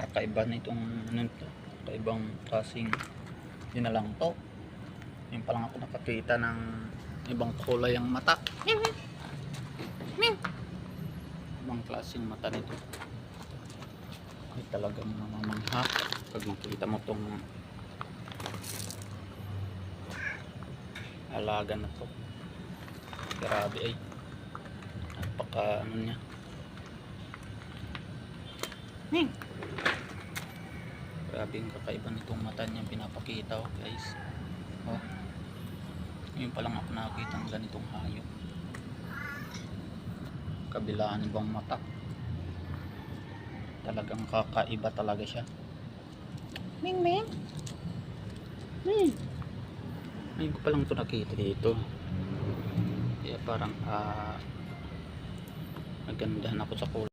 kakaiba nitong ano to, kakaibang klaseng yun na lang to. Yun pa lang ako nakakita ng ibang kulay ang mata. Ibang klaseng mata nito ay talagang mamamangha pag makita mo tong alaga na to. Grabe ay napaka ano niya. Grabe yung kakaiba nitong mata niya pinapakita oh guys. Oh, yun pa lang ako nakakita ng ganitong hayop. Kabilaan ibang mata. Talagang kakaiba talaga siya. Ming Ming. Ngayon ko pa lang ito nakita dito. Kaya parang nagandahan ako sa kulay.